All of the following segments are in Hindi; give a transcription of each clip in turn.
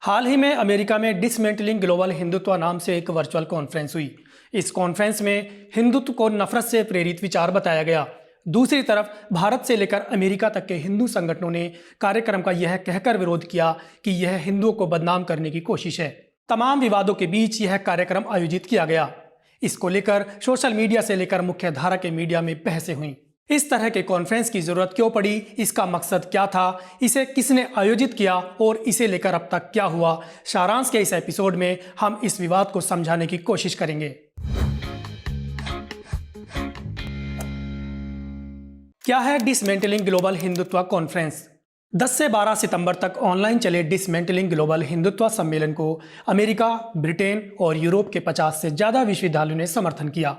हाल ही में अमेरिका में डिसमेंटलिंग ग्लोबल हिंदुत्व नाम से एक वर्चुअल कॉन्फ्रेंस हुई। इस कॉन्फ्रेंस में हिंदुत्व को नफरत से प्रेरित विचार बताया गया। दूसरी तरफ भारत से लेकर अमेरिका तक के हिंदू संगठनों ने कार्यक्रम का यह कहकर विरोध किया कि यह हिंदुओं को बदनाम करने की कोशिश है। तमाम विवादों के बीच यह कार्यक्रम आयोजित किया गया। इसको लेकर सोशल मीडिया से लेकर मुख्य धारा के मीडिया में बहसें हुई। इस तरह के कॉन्फ्रेंस की जरूरत क्यों पड़ी, इसका मकसद क्या था, इसे किसने आयोजित किया और इसे लेकर अब तक क्या हुआ, सारांश के इस एपिसोड में हम इस विवाद को समझाने की कोशिश करेंगे। क्या है डिसमेंटलिंग ग्लोबल हिंदुत्व कॉन्फ्रेंस? 10 से 12 सितंबर तक ऑनलाइन चले डिसमेंटलिंग ग्लोबल हिंदुत्व सम्मेलन को अमेरिका, ब्रिटेन और यूरोप के 50 से ज्यादा विश्वविद्यालयों ने समर्थन किया।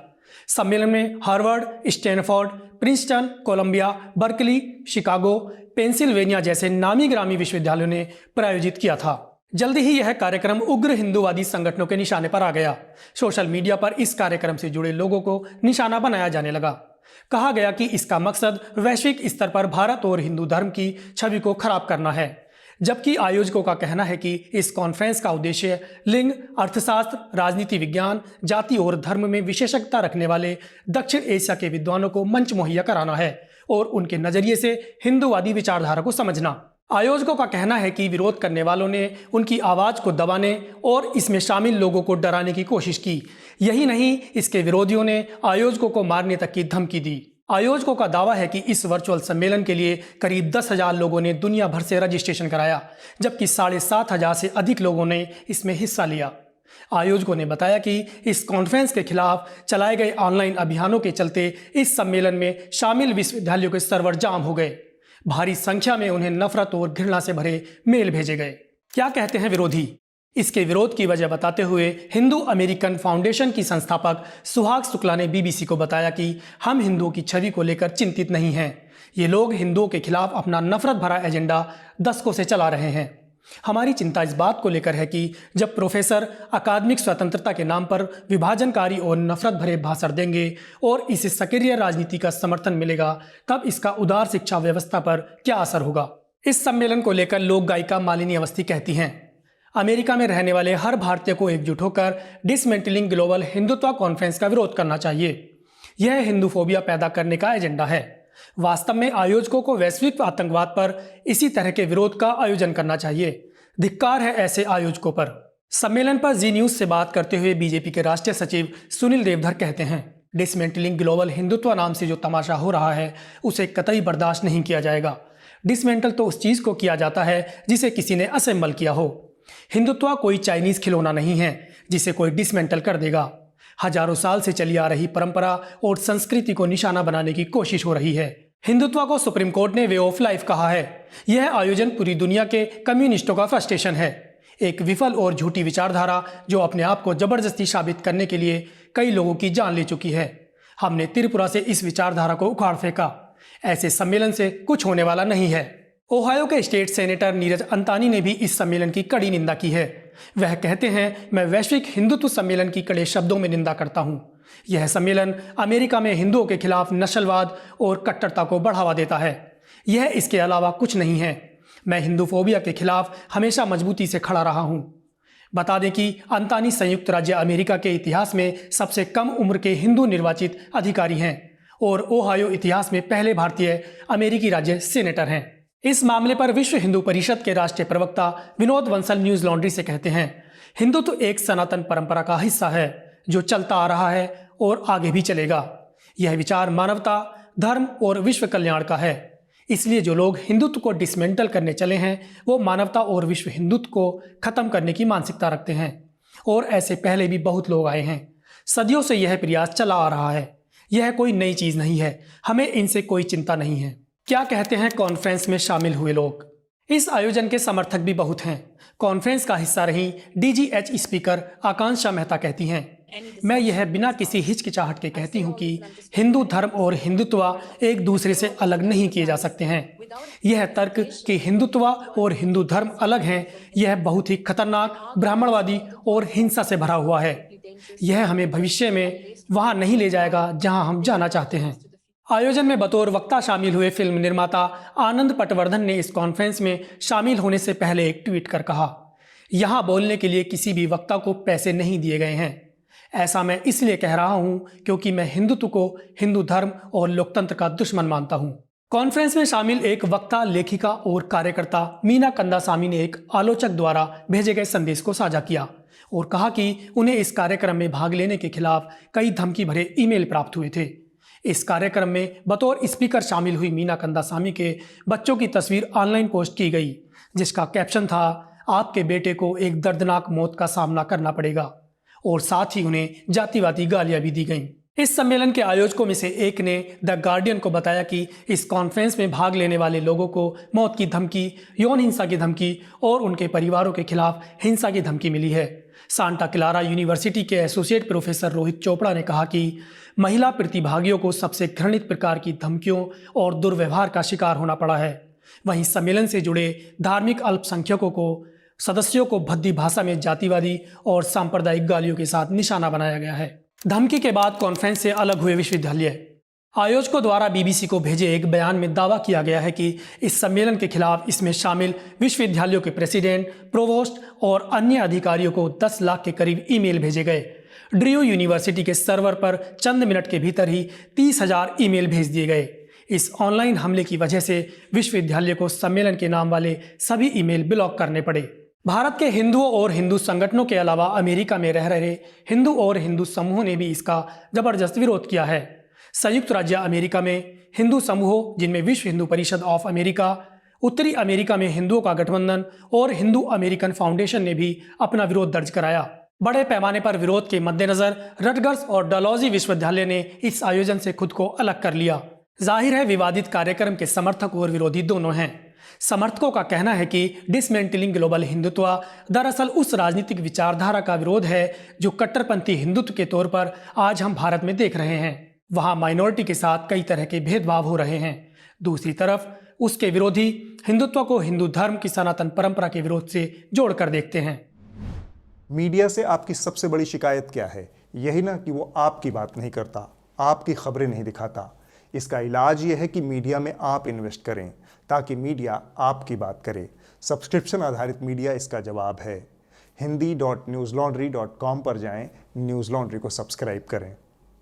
सम्मेलन में Harvard, Stanford, Princeton, Columbia, Berkeley, Chicago, Pennsylvania जैसे नामी ग्रामी विश्वविद्यालयों ने प्रायोजित किया था। जल्दी ही यह कार्यक्रम उग्र हिंदूवादी संगठनों के निशाने पर आ गया। सोशल मीडिया पर इस कार्यक्रम से जुड़े लोगों को निशाना बनाया जाने लगा। कहा गया कि इसका मकसद वैश्विक स्तर पर भारत और हिंदू धर्म की छवि को खराब करना है, जबकि आयोजकों का कहना है कि इस कॉन्फ्रेंस का उद्देश्य लिंग, अर्थशास्त्र, राजनीति विज्ञान, जाति और धर्म में विशेषज्ञता रखने वाले दक्षिण एशिया के विद्वानों को मंच मुहैया कराना है और उनके नजरिए से हिंदूवादी विचारधारा को समझना। आयोजकों का कहना है कि विरोध करने वालों ने उनकी आवाज को दबाने और इसमें शामिल लोगों को डराने की कोशिश की। यही नहीं, इसके विरोधियों ने आयोजकों को मारने तक की धमकी दी। आयोजकों का दावा है कि इस वर्चुअल सम्मेलन के लिए करीब 10,000 लोगों ने दुनिया भर से रजिस्ट्रेशन कराया, जबकि 7,500 से अधिक लोगों ने इसमें हिस्सा लिया। आयोजकों ने बताया कि इस कॉन्फ्रेंस के खिलाफ चलाए गए ऑनलाइन अभियानों के चलते इस सम्मेलन में शामिल विश्वविद्यालयों के सर्वर जाम हो गए। भारी संख्या में उन्हें नफरत और घृणा से भरे मेल भेजे गए। क्या कहते हैं विरोधी? इसके विरोध की वजह बताते हुए हिंदू अमेरिकन फाउंडेशन की संस्थापक सुहाग शुक्ला ने बीबीसी को बताया कि हम हिंदुओं की छवि को लेकर चिंतित नहीं हैं। ये लोग हिंदुओं के खिलाफ अपना नफरत भरा एजेंडा दशकों से चला रहे हैं। हमारी चिंता इस बात को लेकर है कि जब प्रोफेसर अकादमिक स्वतंत्रता के नाम पर विभाजनकारी और नफरत भरे भाषण देंगे और इसे सक्रिय राजनीति का समर्थन मिलेगा, तब इसका उदार शिक्षा व्यवस्था पर क्या असर होगा। इस सम्मेलन को लेकर लोक गायिका मालिनी अवस्थी कहती हैं, अमेरिका में रहने वाले हर भारतीय को एकजुट होकर डिसमेंटलिंग ग्लोबल हिंदुत्व कॉन्फ्रेंस का विरोध करना चाहिए। यह हिंदूफोबिया पैदा करने का एजेंडा है। वास्तव में आयोजकों को वैश्विक आतंकवाद पर इसी तरह के विरोध का आयोजन करना चाहिए। धिक्कार है ऐसे आयोजकों पर। सम्मेलन पर जी न्यूज से बात करते हुए बीजेपी के राष्ट्रीय सचिव सुनील देवधर कहते हैं, डिसमेंटलिंग ग्लोबल हिंदुत्व नाम से जो तमाशा हो रहा है उसे कतई बर्दाश्त नहीं किया जाएगा। डिसमेंटल तो उस चीज को किया जाता है जिसे किसी ने असेंबल किया हो। हिंदुत्व कोई चाइनीज खिलौना नहीं है जिसे कोई डिसमेंटल कर देगा। हजारों साल से चली आ रही परंपरा और संस्कृति को निशाना बनाने की कोशिश हो रही है। हिंदुत्व को सुप्रीम कोर्ट ने वे ऑफ लाइफ कहा है। यह आयोजन पूरी दुनिया के कम्युनिस्टों का फ्रस्ट्रेशन है, एक विफल और झूठी विचारधारा जो अपने आप को जबरदस्ती साबित करने के लिए कई लोगों की जान ले चुकी है। हमने त्रिपुरा से इस विचारधारा को उखाड़ फेंका। ऐसे सम्मेलन से कुछ होने वाला नहीं है। ओहायो के स्टेट सेनेटर नीरज अंतानी ने भी इस सम्मेलन की कड़ी निंदा की है। वह कहते हैं, मैं वैश्विक हिंदुत्व सम्मेलन की कड़े शब्दों में निंदा करता हूं। यह सम्मेलन अमेरिका में हिंदुओं के खिलाफ नस्लवाद और कट्टरता को बढ़ावा देता है। यह इसके अलावा कुछ नहीं है। मैं हिंदूफोबिया के खिलाफ हमेशा मजबूती से खड़ा रहा हूं। बता दें कि अंतानी संयुक्त राज्य अमेरिका के इतिहास में सबसे कम उम्र के हिंदू निर्वाचित अधिकारी हैं और ओहायो इतिहास में पहले भारतीय अमेरिकी राज्य सेनेटर हैं। इस मामले पर विश्व हिंदू परिषद के राष्ट्रीय प्रवक्ता विनोद बंसल न्यूज लॉन्ड्री से कहते हैं, हिंदुत्व एक सनातन परंपरा का हिस्सा है जो चलता आ रहा है और आगे भी चलेगा। यह विचार मानवता, धर्म और विश्व कल्याण का है। इसलिए जो लोग हिंदुत्व को डिसमेंटल करने चले हैं वो मानवता और विश्व हिंदुत्व को खत्म करने की मानसिकता रखते हैं और ऐसे पहले भी बहुत लोग आए हैं। सदियों से यह प्रयास चला आ रहा है। यह कोई नई चीज नहीं है। हमें इनसे कोई चिंता नहीं है। क्या कहते हैं कॉन्फ्रेंस में शामिल हुए लोग? इस आयोजन के समर्थक भी बहुत हैं। कॉन्फ्रेंस का हिस्सा रही DGH स्पीकर आकांक्षा मेहता कहती हैं, मैं यह बिना किसी हिचकिचाहट के कहती हूं कि हिंदू धर्म और हिंदुत्व एक दूसरे से अलग नहीं किए जा सकते हैं। यह तर्क कि हिंदुत्व और हिंदू धर्म अलग हैं, यह बहुत ही खतरनाक, ब्राह्मणवादी और हिंसा से भरा हुआ है। यह हमें भविष्य में वहां नहीं ले जाएगा जहां हम जाना चाहते हैं। आयोजन में बतौर वक्ता शामिल हुए फिल्म निर्माता आनंद पटवर्धन ने इस कॉन्फ्रेंस में शामिल होने से पहले एक ट्वीट कर कहा, यहाँ बोलने के लिए किसी भी वक्ता को पैसे नहीं दिए गए हैं। ऐसा मैं इसलिए कह रहा हूँ क्योंकि मैं हिंदुत्व को हिंदू धर्म और लोकतंत्र का दुश्मन मानता हूँ। कॉन्फ्रेंस में शामिल एक वक्ता, लेखिका और कार्यकर्ता मीना कंदासामी ने एक आलोचक द्वारा भेजे गए संदेश को साझा किया और कहा कि उन्हें इस कार्यक्रम में भाग लेने के खिलाफ कई धमकी भरे ईमेल प्राप्त हुए थे। इस कार्यक्रम में बतौर स्पीकर शामिल हुई मीना कंदासामी के बच्चों की तस्वीर ऑनलाइन पोस्ट की गई, जिसका कैप्शन था, आपके बेटे को एक दर्दनाक मौत का सामना करना पड़ेगा, और साथ ही उन्हें जातिवादी गालियां भी दी गईं। इस सम्मेलन के आयोजकों में से एक ने द गार्डियन को बताया कि इस कॉन्फ्रेंस में भाग लेने वाले लोगों को मौत की धमकी, यौन हिंसा की धमकी और उनके परिवारों के खिलाफ हिंसा की धमकी मिली है। सांता क्लारा यूनिवर्सिटी के एसोसिएट प्रोफेसर रोहित चोपड़ा ने कहा कि महिला प्रतिभागियों को सबसे घृणित प्रकार की धमकियों और दुर्व्यवहार का शिकार होना पड़ा है। वहीं सम्मेलन से जुड़े धार्मिक अल्पसंख्यकों को सदस्यों को भद्दी भाषा में जातिवादी और सांप्रदायिक गालियों के साथ निशाना बनाया गया है। धमकी के बाद कॉन्फ्रेंस से अलग हुए विश्वविद्यालय। आयोजकों द्वारा बीबीसी को भेजे एक बयान में दावा किया गया है कि इस सम्मेलन के खिलाफ इसमें शामिल विश्वविद्यालयों के प्रेसिडेंट, प्रोवोस्ट और अन्य अधिकारियों को 10 लाख के करीब ईमेल भेजे गए। ड्रू यूनिवर्सिटी के सर्वर पर चंद मिनट के भीतर ही 30,000 ईमेल भेज दिए गए। इस ऑनलाइन हमले की वजह से विश्वविद्यालय को सम्मेलन के नाम वाले सभी ईमेल ब्लॉक करने पड़े। भारत के हिंदुओं और हिंदू संगठनों के अलावा अमेरिका में रह रहे हिंदू और हिंदू समूहों ने भी इसका जबरदस्त विरोध किया है। संयुक्त राज्य अमेरिका में हिंदू समूहों, जिनमें विश्व हिंदू परिषद ऑफ अमेरिका, उत्तरी अमेरिका में हिंदुओं का गठबंधन और हिंदू अमेरिकन फाउंडेशन ने भी अपना विरोध दर्ज कराया। बड़े पैमाने पर विरोध के मद्देनजर रटगर्स और डलहौजी विश्वविद्यालय ने इस आयोजन से खुद को अलग कर लिया। जाहिर है, विवादित कार्यक्रम के समर्थक और विरोधी दोनों हैं। समर्थकों का कहना है कि डिसमेंटलिंग ग्लोबल हिंदुत्व दरअसल उस राजनीतिक विचारधारा का विरोध है जो कट्टरपंथी हिंदुत्व के तौर पर आज हम भारत में देख रहे हैं। वहां माइनॉरिटी के साथ कई तरह के भेदभाव हो रहे हैं। दूसरी तरफ उसके विरोधी हिंदुत्व को हिंदू धर्म की सनातन परंपरा के विरोध से जोड़कर देखते हैं। मीडिया से आपकी सबसे बड़ी शिकायत क्या है? यही ना कि वो आपकी बात नहीं करता, आपकी खबरें नहीं दिखाता। इसका इलाज ये है कि मीडिया में आप इन्वेस्ट करें ताकि मीडिया आपकी बात करे। सब्सक्रिप्शन आधारित मीडिया इसका जवाब है। hindi.newslaundry.com पर जाएं, न्यूज़ लॉन्ड्री को सब्सक्राइब करें।